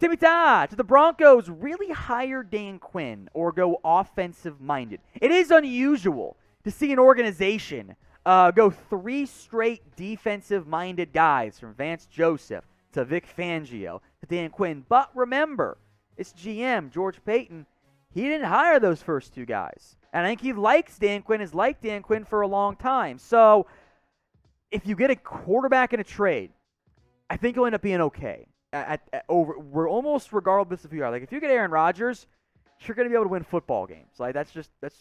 Timmy Todd, do the Broncos really hire Dan Quinn or go offensive-minded? It is unusual to see an organization go 3 straight defensive-minded guys, from Vance Joseph to Vic Fangio to Dan Quinn. But remember, it's GM George Paton. He didn't hire those first 2 guys. And I think he likes Dan Quinn, has liked Dan Quinn for a long time. So if you get a quarterback in a trade, I think you'll end up being okay. We're almost regardless of who you are. Like, if you get Aaron Rodgers, you're going to be able to win football games. Like, that's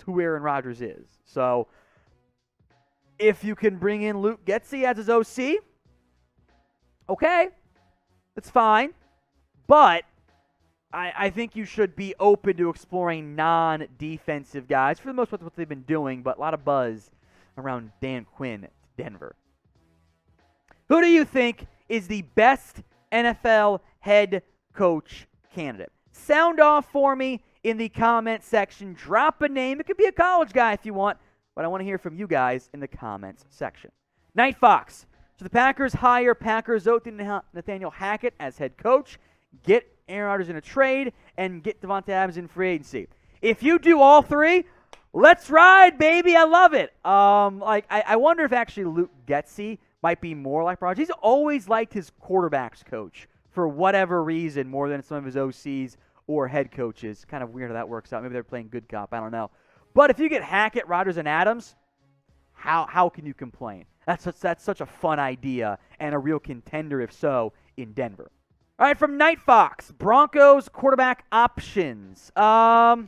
who Aaron Rodgers is. So if you can bring in Luke Getsy as his OC, okay, that's fine. But I think you should be open to exploring non-defensive guys. For the most part, that's what they've been doing, but a lot of buzz around Dan Quinn at Denver. Who do you think is the best NFL head coach candidate? Sound off for me in the comment section. Drop a name. It could be a college guy if you want, but I want to hear from you guys in the comments section. Night Fox. So the Packers hire Packers OC Nathaniel Hackett as head coach, get Aaron Rodgers in a trade, and get Davante Adams in free agency. If you do all 3, let's ride, baby. I love it. I wonder if actually Luke Getsy might be more like Rodgers. He's always liked his quarterbacks coach for whatever reason more than some of his OCs or head coaches. Kind of weird how that works out. Maybe they're playing good cop. I don't know. But if you get Hackett, Rodgers, and Adams, how can you complain? That's such a fun idea and a real contender, if so, in Denver. All right, from Night Fox, Broncos quarterback options. I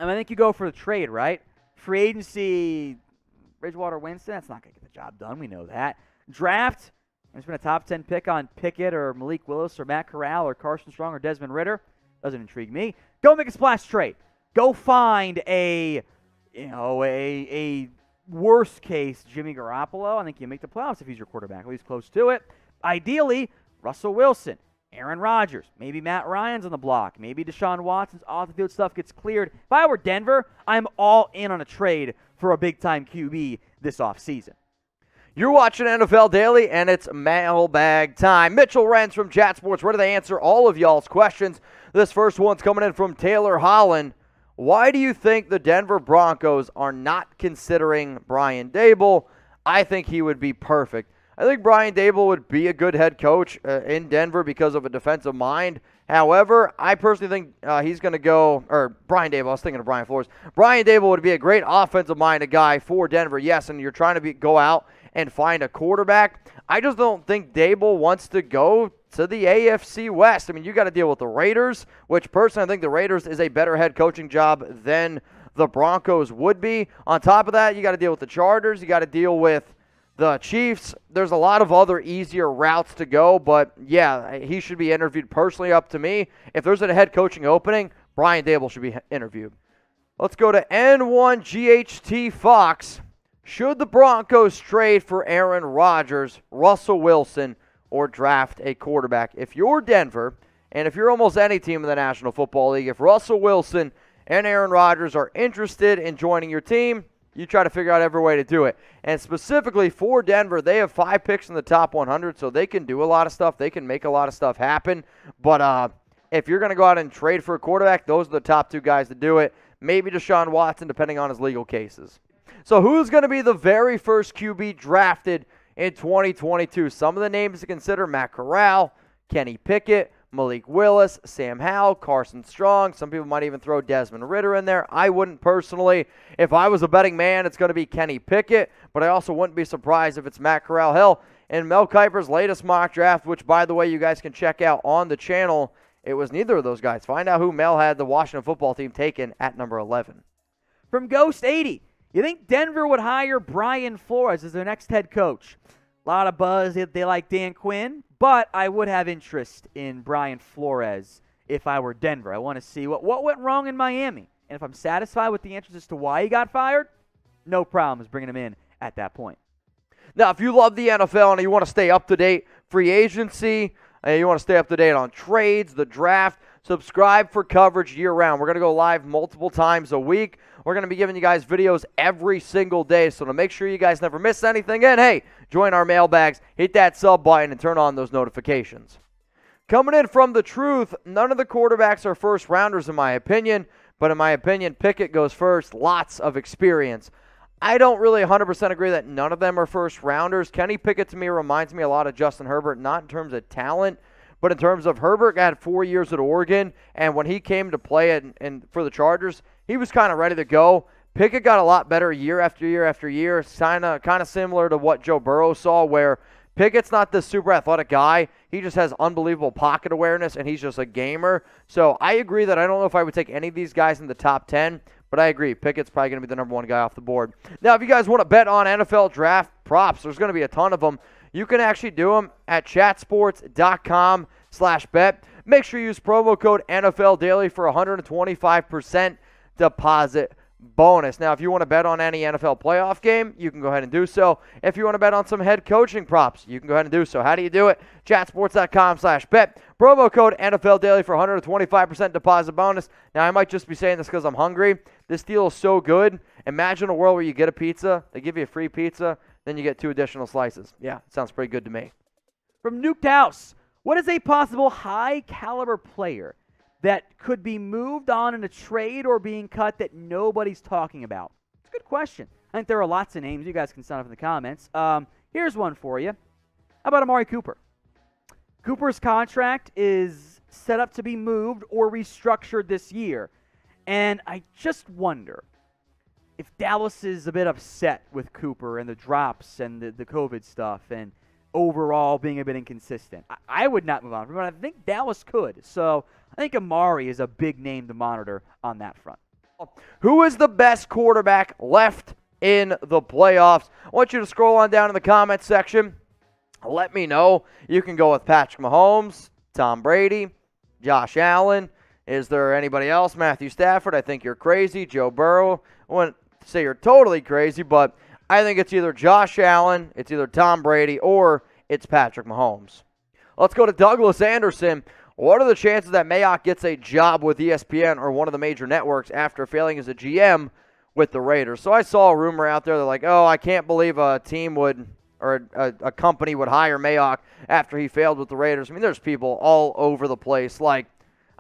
think you go for the trade, right? Free agency, Bridgewater, Winston, that's not going to get the job done. We know that. Draft, there's been a top 10 pick on Pickett or Malik Willis or Matt Corral or Carson Strong or Desmond Ridder. Doesn't intrigue me. Go make a splash trade. Go find a worst case Jimmy Garoppolo. I think you make the playoffs if he's your quarterback, at least close to it. Ideally, Russell Wilson, Aaron Rodgers, maybe Matt Ryan's on the block, maybe Deshaun Watson's off-the-field stuff gets cleared. If I were Denver, I'm all in on a trade for a big-time QB this offseason. You're watching NFL Daily, and it's mailbag time. Mitchell Renz from Chat Sports, ready to answer all of y'all's questions. This first one's coming in from Taylor Holland. Why do you think the Denver Broncos are not considering Brian Daboll? I think he would be perfect. I think Brian Daboll would be a good head coach in Denver because of a defensive mind. However, I personally think he's going to go, or Brian Daboll, I was thinking of Brian Flores. Brian Daboll would be a great offensive-minded guy for Denver, yes, and you're trying to go out and find a quarterback. I just don't think Daboll wants to go to the AFC West. I mean, you got to deal with the Raiders, which personally I think the Raiders is a better head coaching job than the Broncos would be. On top of that, you got to deal with the Chargers. You got to deal with the Chiefs. There's a lot of other easier routes to go, but yeah, he should be interviewed. Personally, up to me. If there's a head coaching opening, Brian Daboll should be interviewed. Let's go to N1GHT Fox. Should the Broncos trade for Aaron Rodgers, Russell Wilson, or draft a quarterback? If you're Denver, and if you're almost any team in the National Football League, if Russell Wilson and Aaron Rodgers are interested in joining your team, you try to figure out every way to do it. And specifically for Denver, they have 5 picks in the top 100, so they can do a lot of stuff. They can make a lot of stuff happen. But if you're going to go out and trade for a quarterback, those are the top 2 guys to do it. Maybe Deshaun Watson, depending on his legal cases. So who's going to be the very first QB drafted in 2022? Some of the names to consider: Matt Corral, Kenny Pickett, Malik Willis, Sam Howell, Carson Strong. Some people might even throw Desmond Ridder in there. I wouldn't personally. If I was a betting man, it's going to be Kenny Pickett, but I also wouldn't be surprised if it's Matt Corral. Hell, in Mel Kiper's latest mock draft, which, by the way, you guys can check out on the channel, it was neither of those guys. Find out who Mel had the Washington football team taken at number 11. From Ghost 80, you think Denver would hire Brian Flores as their next head coach? A lot of buzz. They like Dan Quinn, but I would have interest in Brian Flores if I were Denver. I want to see what went wrong in Miami. And if I'm satisfied with the answers as to why he got fired, no problems bringing him in at that point. Now, if you love the NFL and you want to stay up to date, free agency, and you want to stay up to date on trades, the draft, subscribe for coverage year-round. We're going to go live multiple times a week. We're going to be giving you guys videos every single day, so to make sure you guys never miss anything, and hey, join our mailbags, hit that sub button, and turn on those notifications. Coming in from the truth, none of the quarterbacks are first rounders in my opinion, but in my opinion, Pickett goes first. Lots of experience. I don't really 100% agree that none of them are first rounders. Kenny Pickett to me reminds me a lot of Justin Herbert, not in terms of talent, but in terms of Herbert had 4 years at Oregon, and when he came to play for the Chargers, he was kind of ready to go. Pickett got a lot better year after year after year, kind of similar to what Joe Burrow saw, where Pickett's not this super athletic guy. He just has unbelievable pocket awareness, and he's just a gamer. So I agree that I don't know if I would take any of these guys in the top 10, but I agree. Pickett's probably going to be the number one guy off the board. Now, if you guys want to bet on NFL draft props, there's going to be a ton of them. You can actually do them at chatsports.com/bet. Make sure you use promo code NFL Daily for 125% deposit bonus. Now, if you want to bet on any NFL playoff game, you can go ahead and do so. If you want to bet on some head coaching props, you can go ahead and do so. How do you do it? Chatsports.com/bet. Promo code NFL Daily for 125% deposit bonus. Now, I might just be saying this because I'm hungry. This deal is so good. Imagine a world where you get a pizza, they give you a free pizza, then you get 2 additional slices. Yeah, sounds pretty good to me. From Nuked House, what is a possible high-caliber player that could be moved on in a trade or being cut that nobody's talking about? It's a good question. I think there are lots of names. You guys can sign up in the comments. Here's one for you. How about Amari Cooper? Cooper's contract is set up to be moved or restructured this year. And I just wonder if Dallas is a bit upset with Cooper and the drops and the COVID stuff and overall being a bit inconsistent. I would not move on from him, but I think Dallas could. So I think Amari is a big name to monitor on that front. Who is the best quarterback left in the playoffs? I want you to scroll on down in the comments section. Let me know. You can go with Patrick Mahomes, Tom Brady, Josh Allen. Is there anybody else? Matthew Stafford. I think you're crazy. Joe Burrow. I wouldn't say you're totally crazy, but I think it's either Josh Allen, it's either Tom Brady, or it's Patrick Mahomes. Let's go to Douglas Anderson. What are the chances that Mayock gets a job with ESPN or one of the major networks after failing as a GM with the Raiders? So I saw a rumor out there. They're like, oh, I can't believe a team would or a company would hire Mayock after he failed with the Raiders. I mean, there's people all over the place. Like,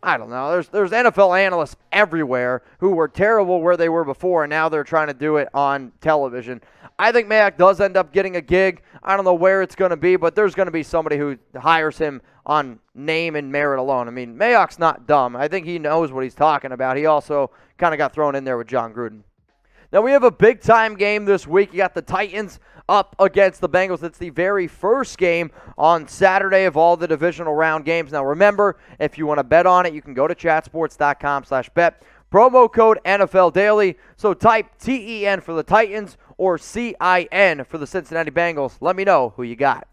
I don't know. There's NFL analysts everywhere who were terrible where they were before, and now they're trying to do it on television. I think Mayock does end up getting a gig. I don't know where it's going to be, but there's going to be somebody who hires him on name and merit alone. I mean, Mayock's not dumb. I think he knows what he's talking about. He also kind of got thrown in there with John Gruden. Now, we have a big-time game this week. You got the Titans up against the Bengals. It's the very first game on Saturday of all the divisional round games. Now, remember, if you want to bet on it, you can go to chatsports.com/bet. Promo code NFL Daily. So type TEN for the Titans or CIN for the Cincinnati Bengals. Let me know who you got.